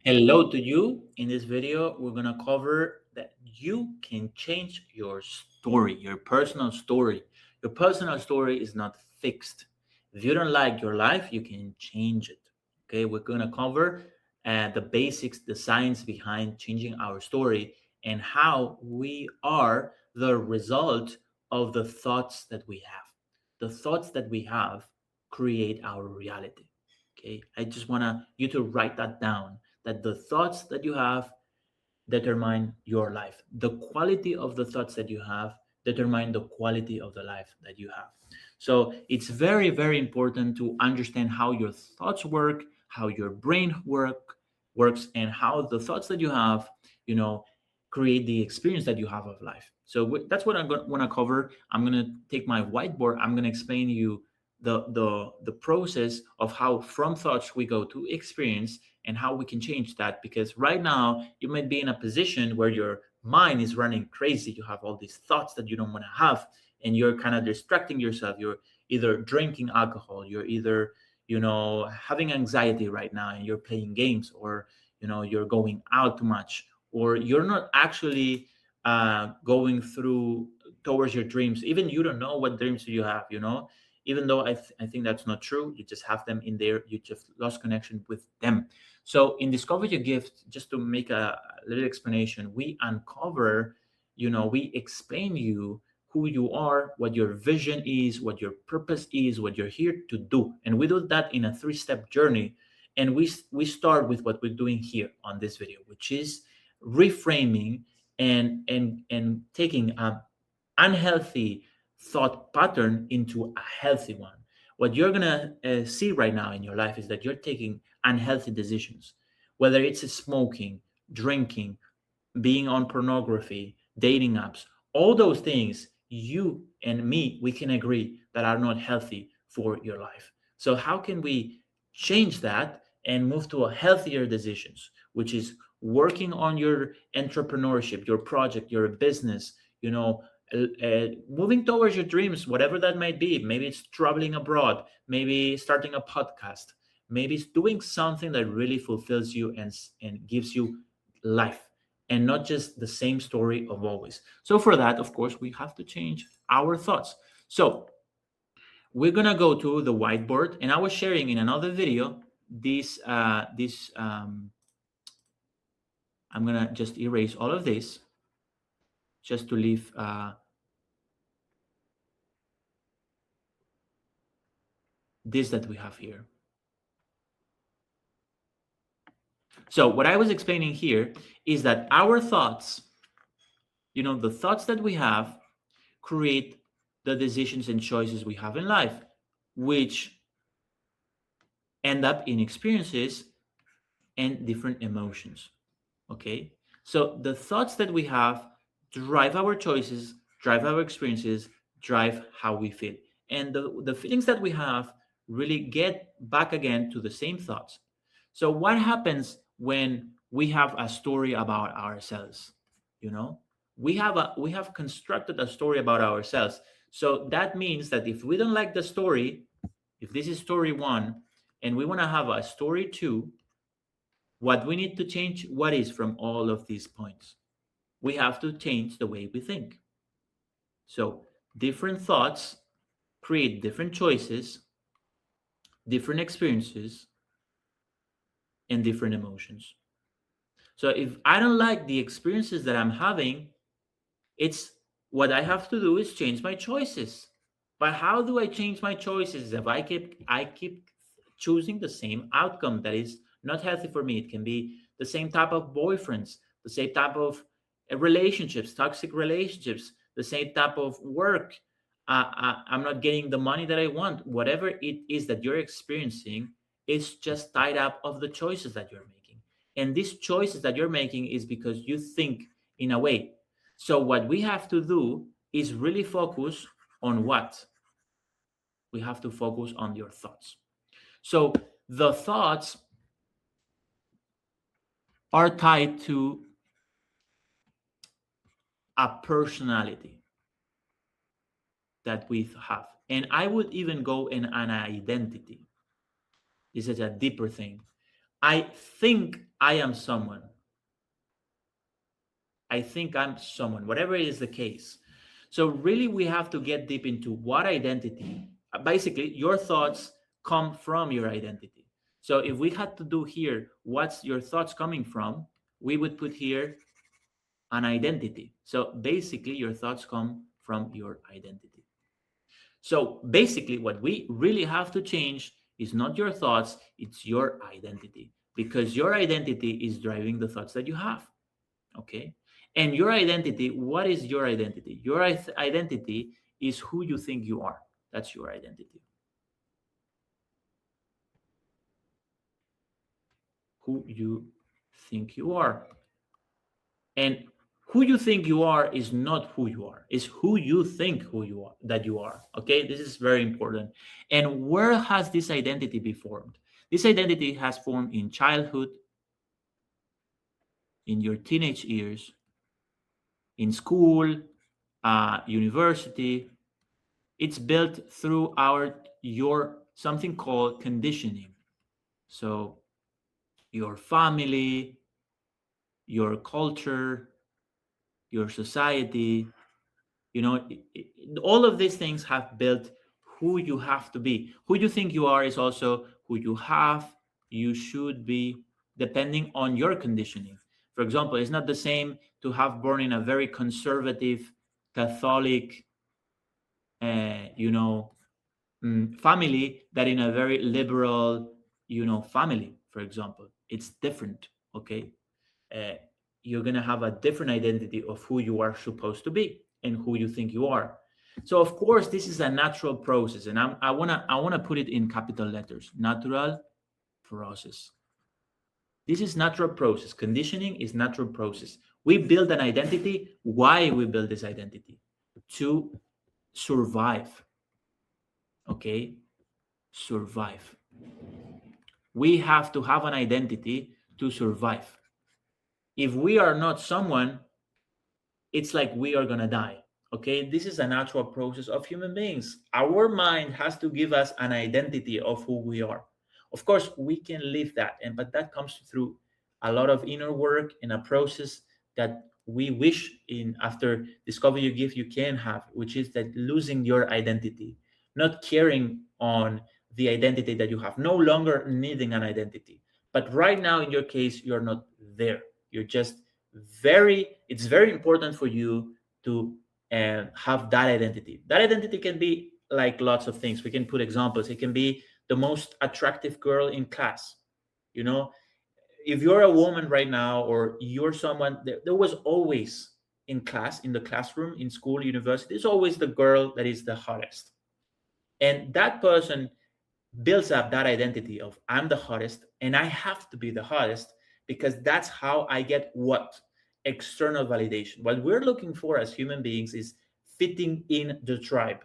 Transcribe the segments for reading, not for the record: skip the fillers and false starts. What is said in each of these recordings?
Hello to you. In this video, we're going to cover that you can change your story, your personal story. Your personal story is not fixed. If you don't like your life, you can change it. Okay, we're going to cover the basics, the science behind changing our story, and how we are the result of the thoughts that we have. The thoughts that we have create our reality. Okay, I just want you to write that down, that the thoughts that you have determine your life. The quality of the thoughts that you have determine the quality of the life that you have. So it's very, very important to understand how your thoughts work, how your brain works, and how the thoughts that you have, you know, create the experience that you have of life. So that's what I'm going to want to cover. I'm going to take my whiteboard. I'm going to explain to you the process of how from thoughts we go to experience and how we can change that, because right now you might be in a position where your mind is running crazy. You have all these thoughts that you don't want to have, and you're kind of distracting yourself. You're either drinking alcohol, you're either having anxiety right now and you're playing games, or you're going out too much, or you're not actually going through towards your dreams. Even you don't know what dreams you have, even though I think that's not true. You just have them in there, you just lost connection with them. So in Discover Your Gift, just to make a little explanation, we uncover, we explain you who you are, what your vision is, what your purpose is, what you're here to do. And we do that in a three-step journey. And we start with what we're doing here on this video, which is reframing and taking a unhealthy thought pattern into a healthy one. What you're gonna see right now in your life is that you're taking unhealthy decisions, whether it's smoking, drinking, being on pornography, dating apps, all those things, you and me, we can agree that are not healthy for your life. So how can we change that and move to a healthier decisions, which is working on your entrepreneurship, your project, your business, moving towards your dreams, whatever that might be. Maybe it's traveling abroad, maybe starting a podcast, maybe it's doing something that really fulfills you and gives you life, and not just the same story of always. So for that, of course, we have to change our thoughts. So we're gonna go to the whiteboard, and I was sharing in another video this. I'm gonna just erase all of this just to leave this that we have here. So what I was explaining here is that our thoughts, the thoughts that we have create the decisions and choices we have in life, which end up in experiences and different emotions. Okay? So the thoughts that we have drive our choices, drive our experiences, drive how we feel. And the feelings that we have really get back again to the same thoughts. So what happens when we have a story about ourselves? You know, we have constructed a story about ourselves. So that means that if we don't like the story, if this is story one, and we want to have a story two, what we need to change, what is from all of these points? We have to change the way we think. So different thoughts create different choices, different experiences, and different emotions. So if I don't like the experiences that I'm having, it's what I have to do is change my choices. But how do I change my choices if I keep choosing the same outcome that is not healthy for me? It can be the same type of boyfriends, the same type of relationships, toxic relationships, the same type of work. I'm not getting the money that I want. Whatever it is that you're experiencing is just tied up of the choices that you're making. And these choices that you're making is because you think in a way. So what we have to do is really focus on what? We have to focus on your thoughts. So the thoughts are tied to a personality that we have. And I would even go in an identity. This is a deeper thing. I think I am someone. I think I'm someone, whatever is the case. So, really, we have to get deep into what identity. Basically, your thoughts come from your identity. So, if we had to do here, what's your thoughts coming from, we would put here an identity. So, basically, your thoughts come from your identity. So, basically, what we really have to change is not your thoughts, it's your identity, because your identity is driving the thoughts that you have. Okay. And your identity, what is your identity? Your identity is who you think you are. That's your identity. Who you think you are. And who you think you are is not who you are. It's who you think who you are that you are. Okay? This is very important. And where has this identity been formed? This identity has formed in childhood, in your teenage years, in school, university. It's built through our your something called conditioning. So your family, your culture, your society, all of these things have built who you have to be. Who you think you are is also who you should be, depending on your conditioning. For example, it's not the same to have born in a very conservative Catholic, you know, family that in a very liberal, family, for example. It's different. Okay. uh, you're going to have a different identity of who you are supposed to be and who you think you are. So of course this is a natural process, and I want to put it in capital letters: natural process. This is natural process. Conditioning is natural process. We build an identity. Why we build this identity? To survive. Okay. Survive. We have to have an identity to survive. If we are not someone, it's like we are going to die. Okay, this is a natural process of human beings. Our mind has to give us an identity of who we are. Of course we can live that, and but that comes through a lot of inner work and a process that we wish in after discover your gift you can have, which is that losing your identity, not caring on the identity that you have, no longer needing an identity. But right now in your case you're not there. You're just it's very important for you to have that identity. That identity can be like lots of things. We can put examples. It can be the most attractive girl in class. You know, if you're a woman right now, or you're someone, there was always in class, in the classroom, in school, university, there's always the girl that is the hottest. And that person builds up that identity of I'm the hottest and I have to be the hottest, because that's how I get what? External validation. What we're looking for as human beings is fitting in the tribe.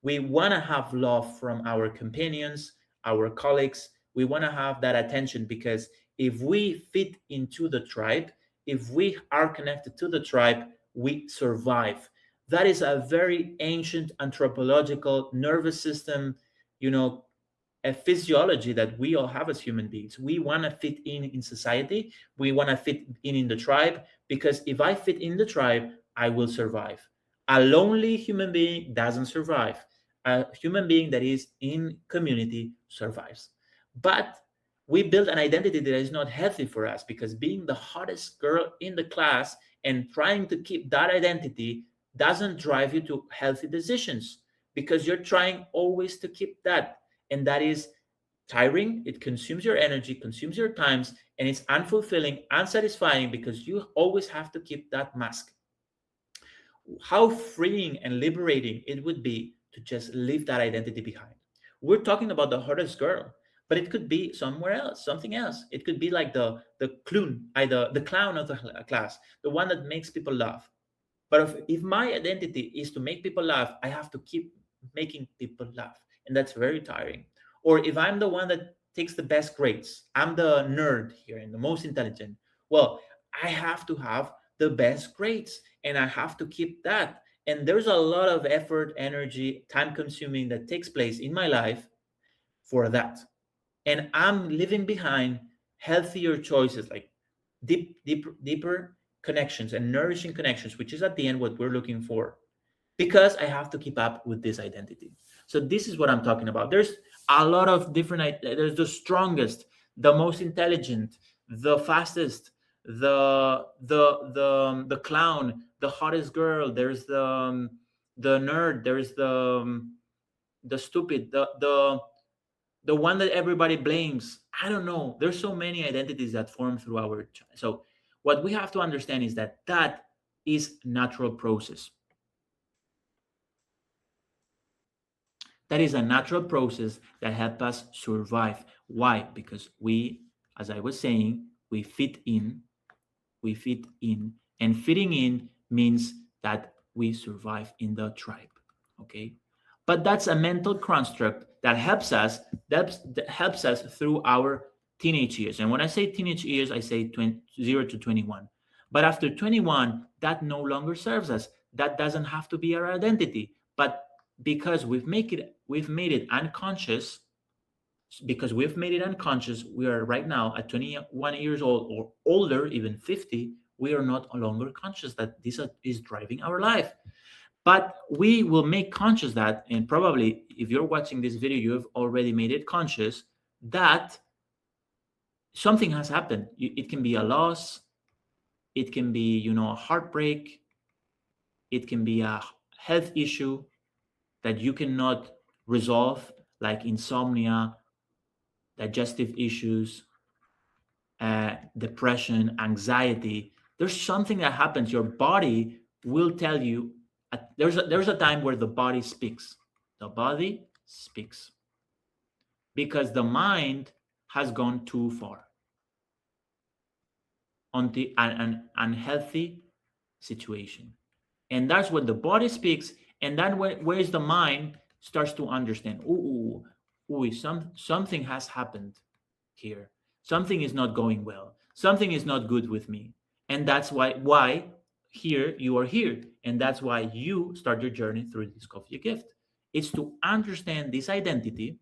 We want to have love from our companions, our colleagues. We want to have that attention, because if we fit into the tribe, if we are connected to the tribe, we survive. That is a very ancient anthropological nervous system, you know, a physiology that we all have as human beings. We want to fit in society. We want to fit in the tribe, because if I fit in the tribe, I will survive. A lonely human being doesn't survive. A human being that is in community survives. But we build an identity that is not healthy for us, because being the hottest girl in the class and trying to keep that identity doesn't drive you to healthy decisions, because you're trying always to keep that, and that is tiring. It consumes your energy, consumes your times, and it's unfulfilling, unsatisfying, because you always have to keep that mask. How freeing and liberating it would be to just leave that identity behind. We're talking about the hottest girl, but it could be somewhere else, something else. It could be like the clown, the clown of the class, the one that makes people laugh. But if my identity is to make people laugh, I have to keep making people laugh. And that's very tiring. Or if I'm the one that takes the best grades, I'm the nerd here and the most intelligent, well, I have to have the best grades and I have to keep that. And there's a lot of effort, energy, time consuming that takes place in my life for that. And I'm leaving behind healthier choices, like deeper connections and nourishing connections, which is at the end what we're looking for, because I have to keep up with this identity. So this is what I'm talking about. There's a lot of different. There's the strongest, the most intelligent, the fastest, the clown, the hottest girl. There's the nerd. There's the stupid, the one that everybody blames. I don't know. There's so many identities that form through our so what we have to understand is that that is natural process. That is a natural process that helps us survive. Why? Because we, as I was saying, we fit in, we fit in, and fitting in means that we survive in the tribe. Okay, but that's a mental construct that helps us, that helps us through our teenage years. And when I say teenage years, I say 0 to 21. But after 21, that no longer serves us. That doesn't have to be our identity. But because we've made it unconscious, because we've made it unconscious, we are right now at 21 years old or older, even 50, we are not longer conscious that this is driving our life. But we will make conscious that, and probably if you're watching this video, you have already made it conscious that something has happened. It can be a loss, it can be, a heartbreak, it can be a health issue that you cannot resolve, like insomnia, digestive issues, depression, anxiety. There's something that happens. Your body will tell you. There's a time where the body speaks. The body speaks because the mind has gone too far on an unhealthy situation, and that's when the body speaks. And then where's the mind starts to understand. Something has happened here. Something is not going well. Something is not good with me. And that's why here you are here. And that's why you start your journey through this coffee gift. It's to understand this identity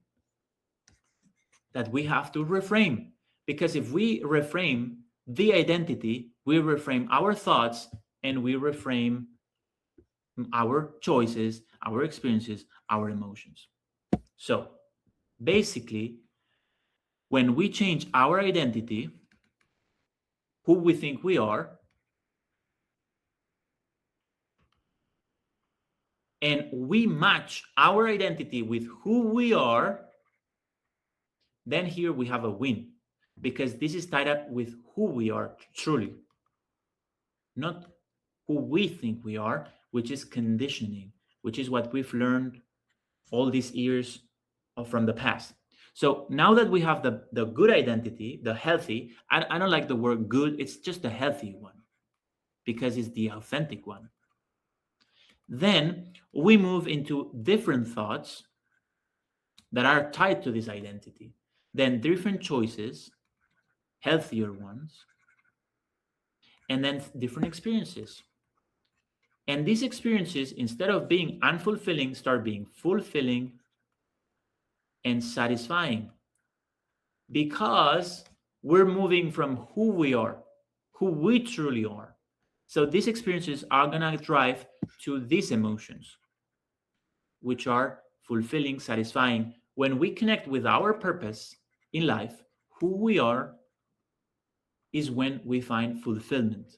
that we have to reframe. Because if we reframe the identity, we reframe our thoughts, and we reframe our choices, our experiences, our emotions. So basically, when we change our identity, who we think we are, and we match our identity with who we are, then here we have a win, because this is tied up with who we are truly, not who we think we are, which is conditioning, which is what we've learned all these years from the past. So now that we have the good identity, the healthy, I don't like the word good, it's just the healthy one, because it's the authentic one. Then we move into different thoughts that are tied to this identity. Then different choices, healthier ones, and then different experiences. And these experiences, instead of being unfulfilling, start being fulfilling and satisfying, because we're moving from who we are, who we truly are. So these experiences are going to drive to these emotions, which are fulfilling, satisfying. When we connect with our purpose in life, who we are, is when we find fulfillment.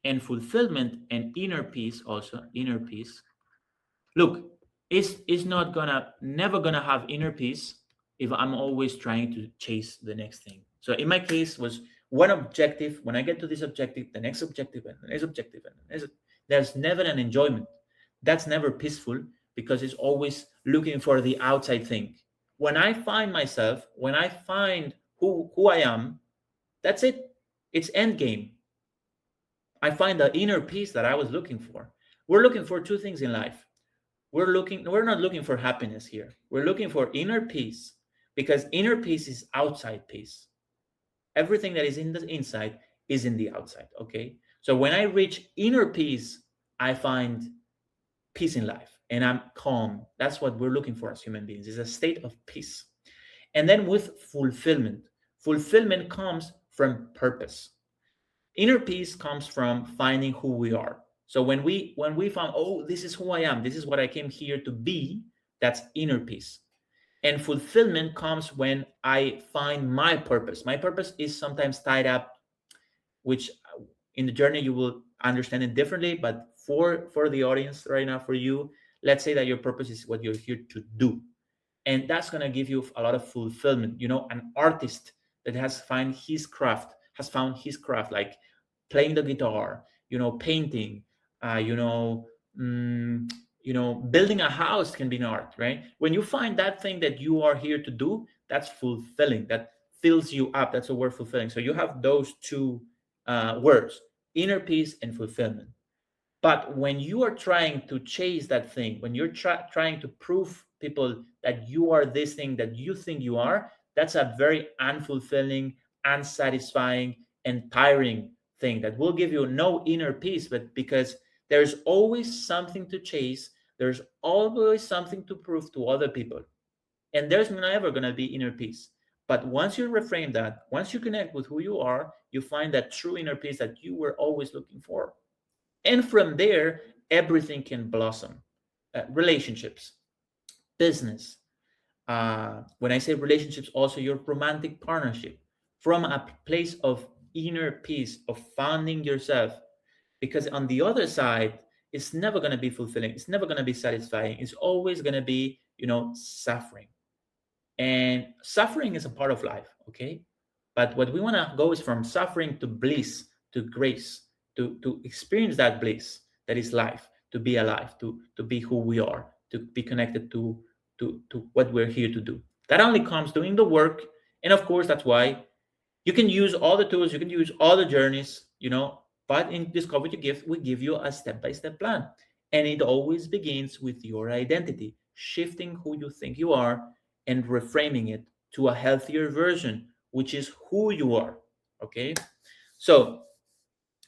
And fulfillment and inner peace, also inner peace. Look, it's not gonna never gonna have inner peace if I'm always trying to chase the next thing. So in my case was one objective. When I get to this objective, the next objective, and the next objective, and the next, there's never an enjoyment. That's never peaceful, because it's always looking for the outside thing. When I find myself, when I find who I am, that's it. It's end game. I find the inner peace that I was looking for. We're looking for two things in life. We're not looking for happiness here. We're looking for inner peace, because inner peace is outside peace. Everything that is in the inside is in the outside. Okay. So when I reach inner peace, I find peace in life and I'm calm. That's what we're looking for as human beings, is a state of peace. And then with fulfillment, fulfillment comes from purpose. Inner peace comes from finding who we are. So when we found, oh, this is who I am, this is what I came here to be, that's inner peace. And fulfillment comes when I find my purpose. My purpose is sometimes tied up, which in the journey you will understand it differently, but for the audience right now, for you, let's say that your purpose is what you're here to do, and that's going to give you a lot of fulfillment. An artist that has found his craft, like playing the guitar, painting, uh, you know mm, building a house can be an art, right? When you find that thing that you are here to do, that's fulfilling. That fills you up. That's the word fulfilling. So you have those two words: inner peace and fulfillment. But when you are trying to chase that thing, when you're trying to prove people that you are this thing that you think you are, that's a very unfulfilling, unsatisfying, and tiring thing that will give you no inner peace. But because there's always something to chase, there's always something to prove to other people, and there's never going to be inner peace. But once you reframe that, once you connect with who you are, you find that true inner peace that you were always looking for, and from there, everything can blossom. Relationships, business. When I say relationships, also your romantic partnership, from a place of inner peace, of finding yourself. Because on the other side, it's never going to be fulfilling. It's never going to be satisfying. It's always going to be, suffering. And suffering is a part of life, okay? But what we want to go is from suffering to bliss, to grace, to experience that bliss that is life, to be alive, to be who we are, to be connected to what we're here to do. That only comes doing the work. And of course, that's why you can use all the tools, you can use all the journeys, but in Discover Your Gift, we give you a step-by-step plan. And it always begins with your identity, shifting who you think you are and reframing it to a healthier version, which is who you are. Okay. So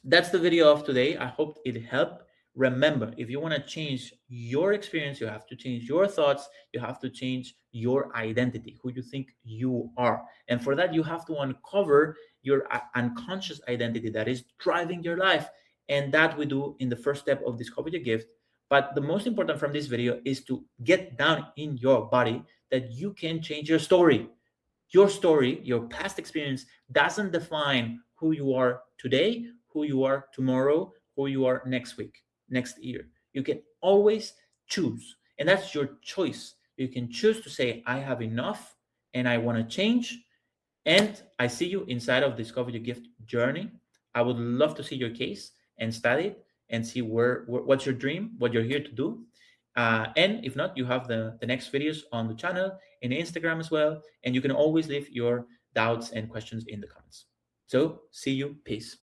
that's the video of today. I hope it helped. Remember, if you want to change your experience, you have to change your thoughts, you have to change your identity, who you think you are. And for that, you have to uncover your unconscious identity that is driving your life. And that we do in the first step of Discover Your Gift. But the most important from this video is to get down in your body that you can change your story. Your story, your past experience doesn't define who you are today, who you are tomorrow, who you are next week, next year. You can always choose, and that's your choice. You can choose to say, I have enough and I want to change. And I see you inside of Discover Your Gift journey. I would love to see your case and study it and see what's your dream, what you're here to do. And if not, you have the next videos on the channel and Instagram as well. And you can always leave your doubts and questions in the comments. So see you. Peace.